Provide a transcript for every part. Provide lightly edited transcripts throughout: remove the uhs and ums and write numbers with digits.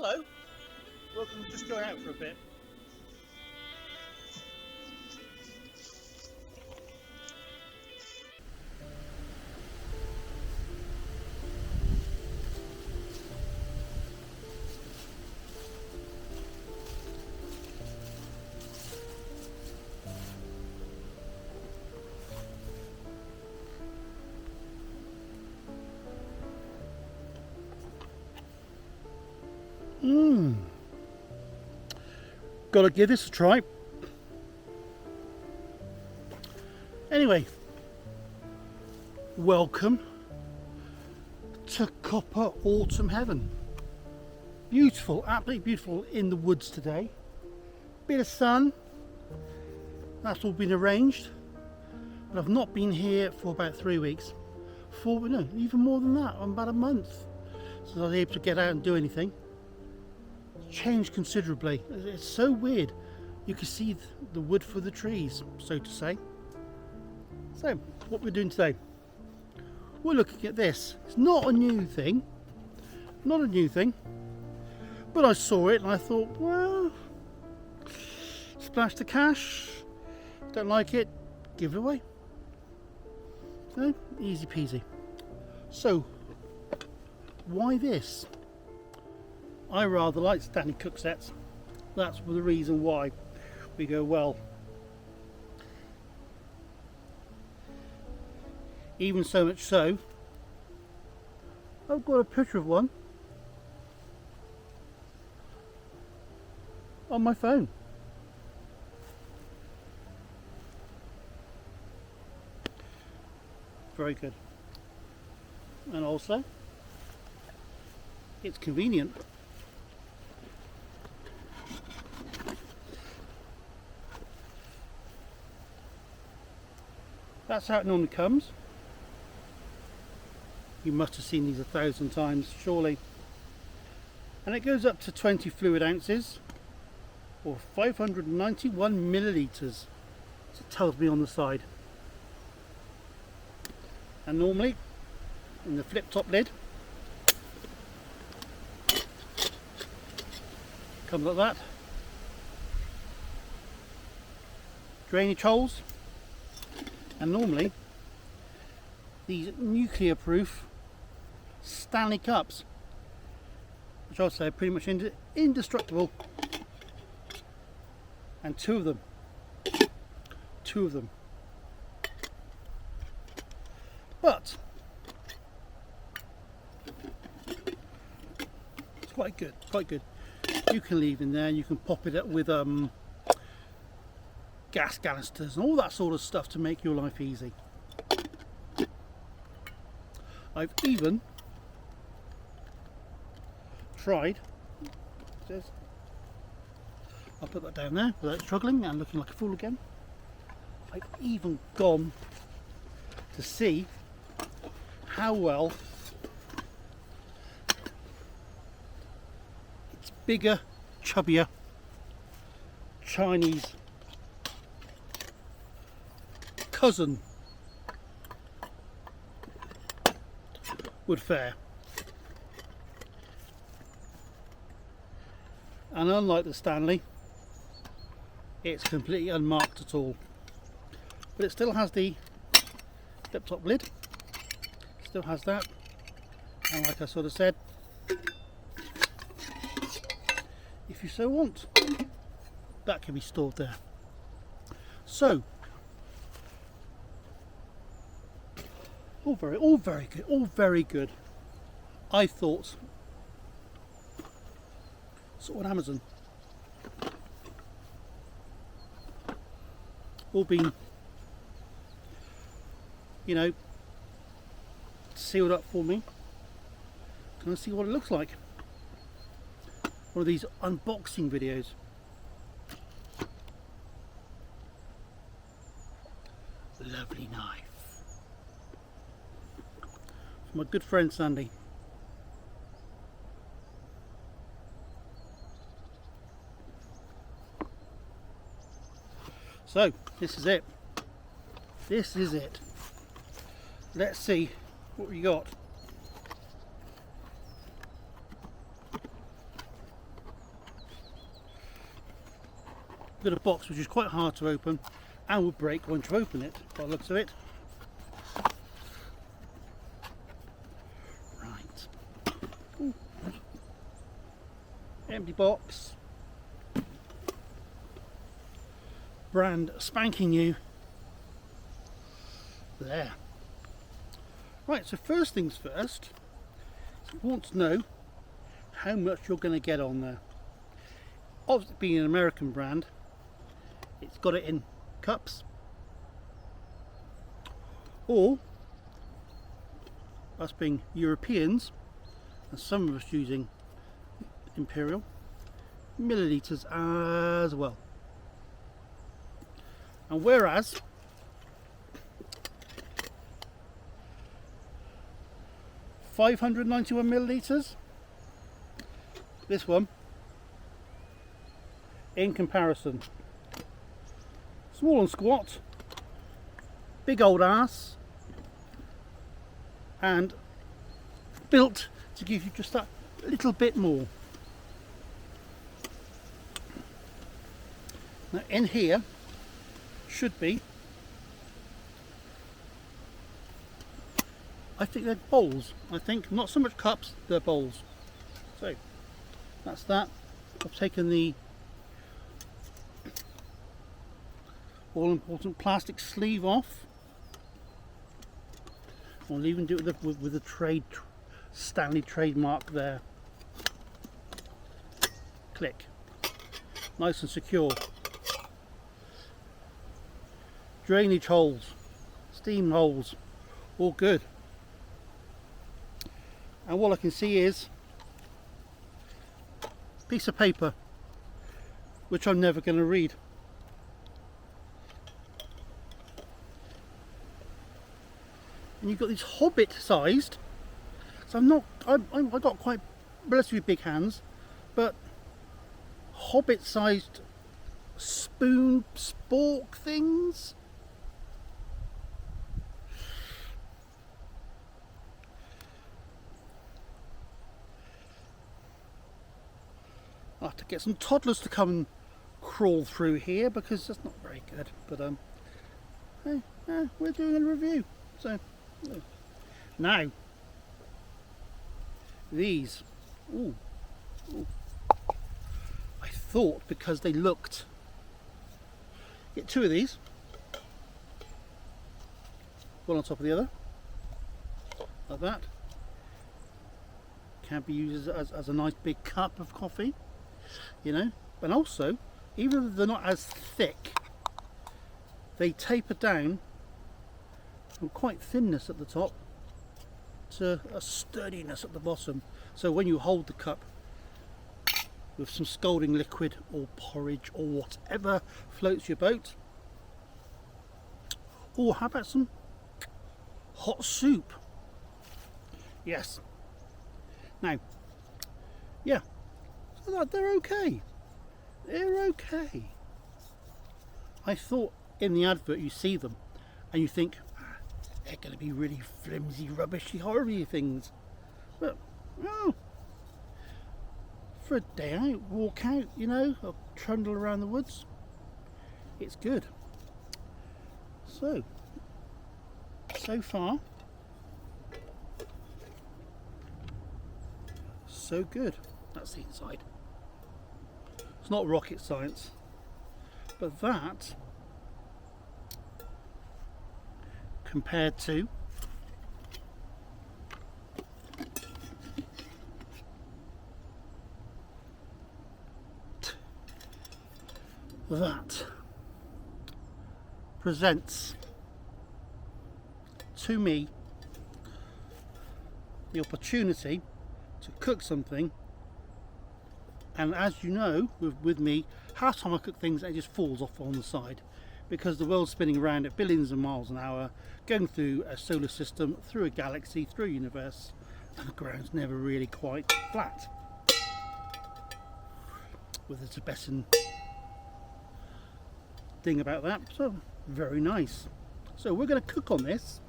hello. Welcome, just going out for a bit. Gotta give this a try. Anyway, welcome to Copper Autumn Heaven. Beautiful, absolutely beautiful in the woods today. Bit of sun, that's all been arranged. But I've not been here for about 3 weeks. No, even more than that, about a month since I was able to get out and do anything. Changed considerably. It's so weird. You can see the wood for the trees, so to say. So, what we're doing today, we're looking at this. It's not a new thing, but I saw it and I thought, well, splash the cash, don't like it, give it away. So, easy peasy. So, why this? I rather like Stanley cooksets. That's the reason why we go, well, even so much so, I've got a picture of one on my phone. Very good. And also, it's convenient. That's how it normally comes. You must have seen these 1,000 times, surely. And it goes up to 20 fluid ounces, or 591 millilitres, as it tells me on the side. And normally, in the flip top lid, comes like that. Drainage holes. And normally, these nuclear proof Stanley cups, which I'd say are pretty much indestructible, and two of them, but it's quite good, You can leave in there, you can pop it up with gas canisters and all that sort of stuff to make your life easy. I've even tried, I'll put that down there without struggling and looking like a fool again. I've even gone to see how well its bigger, chubbier Chinese cousin would fare. And unlike the Stanley, it's completely unmarked at all, but it still has the flip top lid, still has that, and like I sort of said, if you so want, that can be stored there. So all very good. I thought, saw on Amazon, all been, you know, sealed up for me. Can I see what it looks like? One of these unboxing videos. Lovely knife. My good friend Stanley. So this is it. Let's see what we got. We've got a box which is quite hard to open and will break once you open it, by the looks of it. Right. Ooh. Empty box. Brand spanking new. There. Right, so first things first, you want to know how much you're going to get on there. Obviously, being an American brand, it's got it in cups, or us being Europeans and some of us using imperial, millilitres as well. And whereas £591 millilitres, this one, in comparison, small and squat, big old ass, and built to give you just that little bit more. Now in here should be, I think they're bowls. I think not so much cups, they're bowls. So that's that. I've taken the all important plastic sleeve off. I'll even do it with the Stanley trademark there. Click. Nice and secure. Drainage holes, steam holes, all good. And what I can see is a piece of paper which I'm never going to read. And you've got these hobbit sized, so I've got quite relatively big hands, but hobbit sized spoon spork things. I'll have to get some toddlers to come and crawl through here because that's not very good, but we're doing a review, so now these, ooh. I thought because they looked, get two of these, one on top of the other, like that. Can be used as a nice big cup of coffee, you know. But also, even though they're not as thick, they taper down from quite thinness at the top to a sturdiness at the bottom. So when you hold the cup with some scalding liquid or porridge or whatever floats your boat, or how about some hot soup? Yes. Now, yeah, so they're okay. They're okay. I thought in the advert you see them and you think they're going to be really flimsy, rubbishy, horrible things. But no. For a day out, walk out, you know, or trundle around the woods, it's good. So far, so good. That's the inside. It's not rocket science, but that compared to that presents to me the opportunity to cook something. And as you know, with me, half the time I cook things, it just falls off on the side because the world's spinning around at billions of miles an hour, going through a solar system, through a galaxy, through a universe, and the ground's never really quite flat. With the Tibetan thing about that, so very nice. So we're going to cook on this,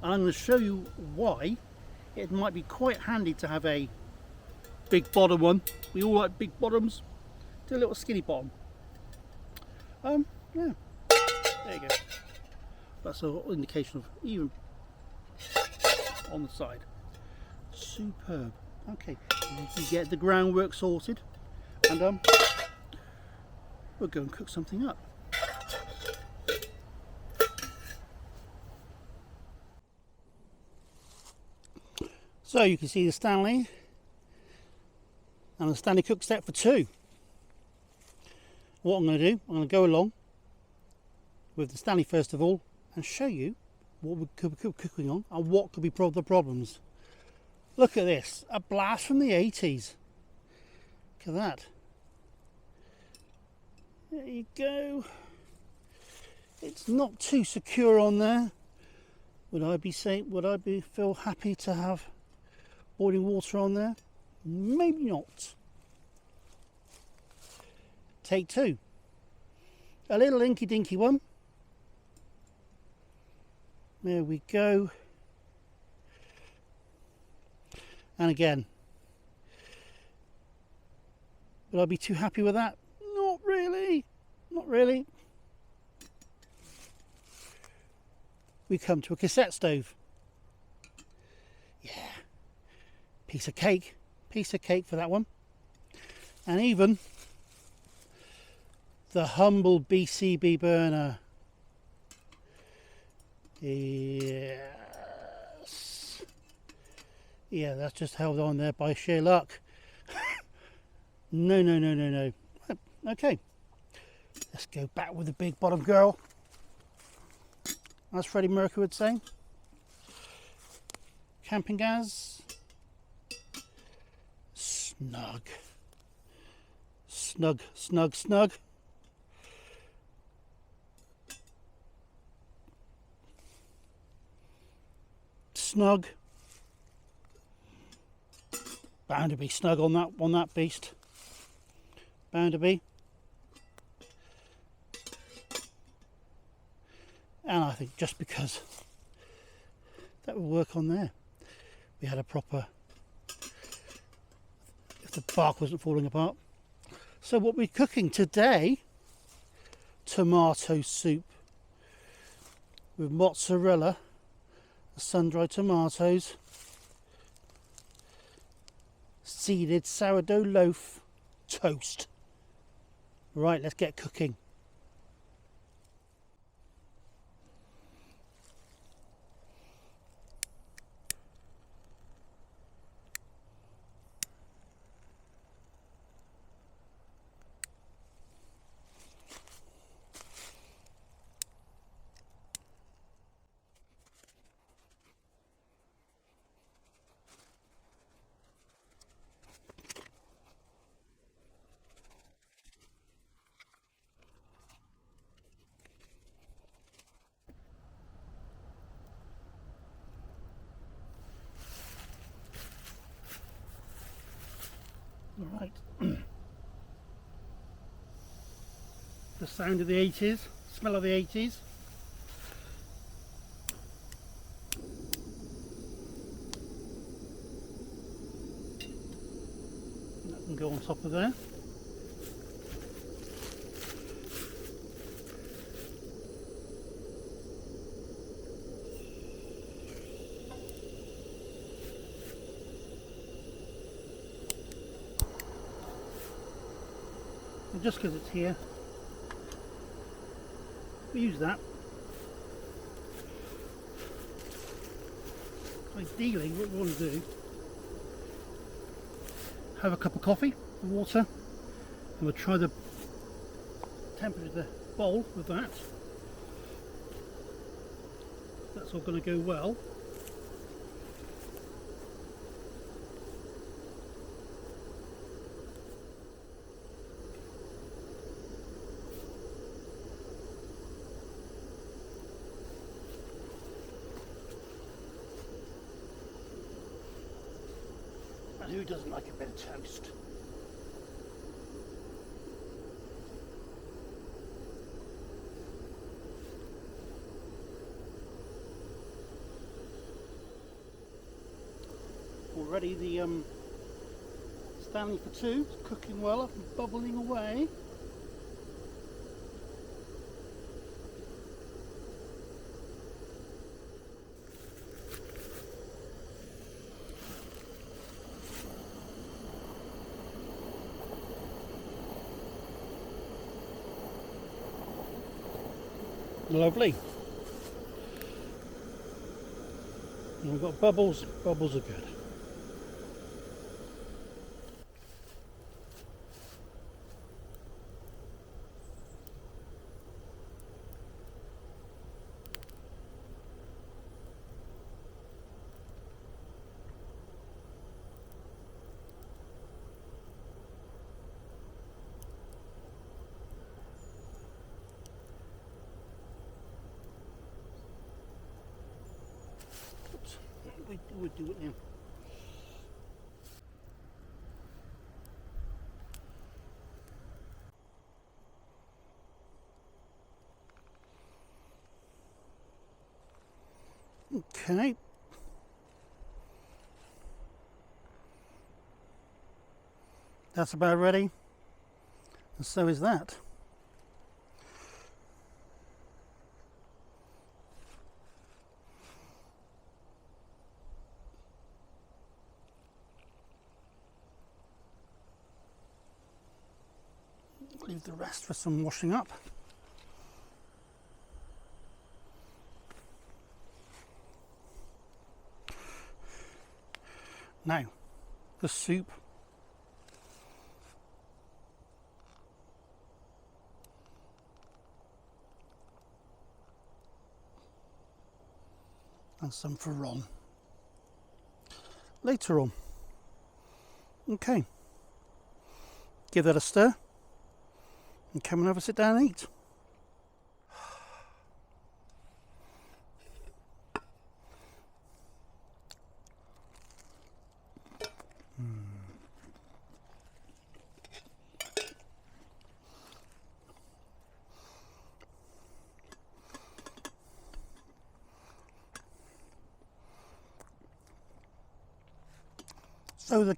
and I'm going to show you why it might be quite handy to have a big bottom one. We all like big bottoms, Do a little skinny bottom. Yeah, there you go. That's an indication of even on the side. Superb. Okay, you get the groundwork sorted, and we'll go and cook something up. So you can see the Stanley and the Stanley cook set for two. What I'm going to do, I'm going to go along with the Stanley first of all and show you what we could be cooking on and what could be the problems. Look at this, a blast from the 80s. Look at that. There you go. It's not too secure on there. Would I feel happy to have boiling water on there? Maybe not. Take two. A little inky dinky one. There we go. And again, would I be too happy with that? Not really. Not really. We come to a cassette stove. Yeah. Piece of cake for that one. And even the humble BCB burner. Yes. Yeah, that's just held on there by sheer luck. No. Okay. Let's go back with the big bottom girl. As Freddie Mercury would say. Camping gas. Snug. Snug. Snug. Bound to be snug on that beast. Bound to be. And I think just because that will work on there, we had a proper, if the bark wasn't falling apart. So what we're cooking today, tomato soup with mozzarella, sun-dried tomatoes, seeded sourdough loaf, toast. Right, let's get cooking. All right. The sound of the 80s, smell of the 80s. That can go on top of there. And just because it's here, we use that. Ideally, what we want to do, have a cup of coffee, water, and we'll try the temperature of the bowl with that. That's all going to go well. And who doesn't like a bit of toast? Already the Stanley for two. It's cooking well up and bubbling away. Lovely. And we've got bubbles. Bubbles are good. Oops. We do it now. Okay. That's about ready. And so is that. Leave the rest for some washing up. Now, the soup. And some for Ron. Later on. Okay. Give that a stir. And come and have a sit down and eat. So the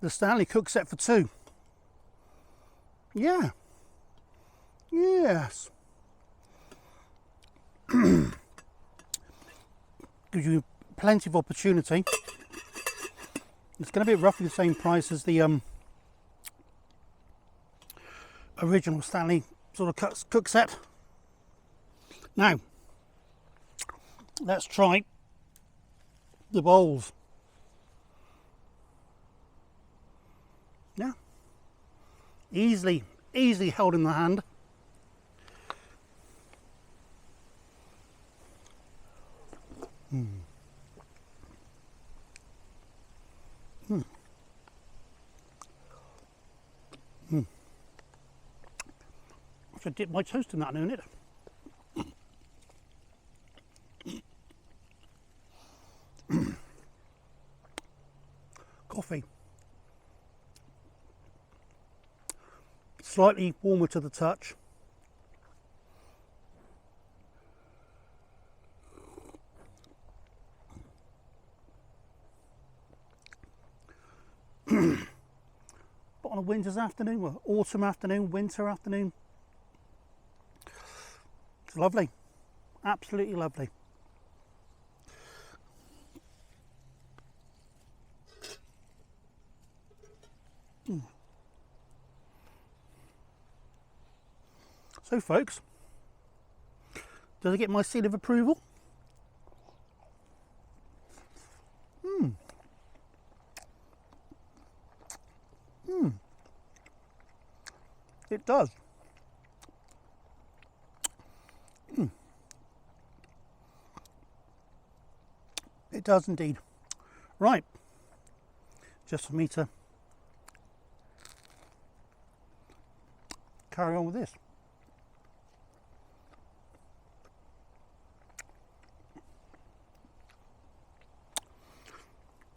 the Stanley cookset for two. Yeah. Yes. Gives you plenty of opportunity. It's going to be roughly the same price as the original Stanley sort of cookset. Now, let's try the bowls. Yeah, easily held in the hand. I should dip my toast in that now, innit? Coffee. Slightly warmer to the touch. But on a winter's afternoon, well, autumn afternoon, winter afternoon, it's lovely. Absolutely lovely. So folks, did I get my seal of approval? It does. It does indeed. Right, just for me to carry on with this.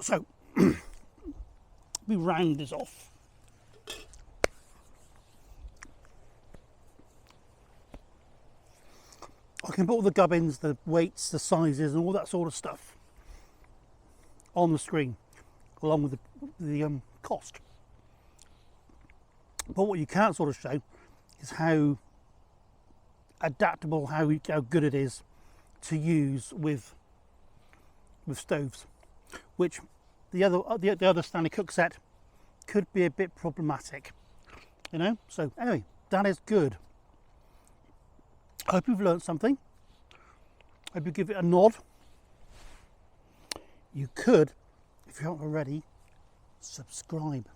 So, we round this off. I can put all the gubbins, the weights, the sizes and all that sort of stuff on the screen along with the cost. But what you can't sort of show is how adaptable, how good it is to use with stoves, which the other Stanley cook set could be a bit problematic, you know. So anyway, that is good. I hope you've learned something. I hope you give it a nod. You could, if you haven't already, subscribe.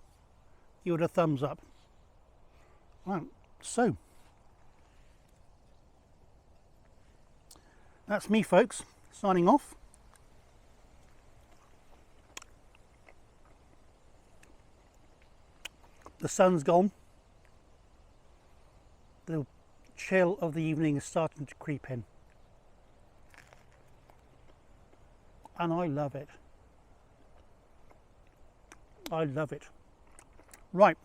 Give it a thumbs up. Right, so that's me, folks, signing off. The sun's gone. The chill of the evening is starting to creep in. And I love it. I love it. Right.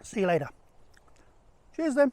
See you later. Cheers then.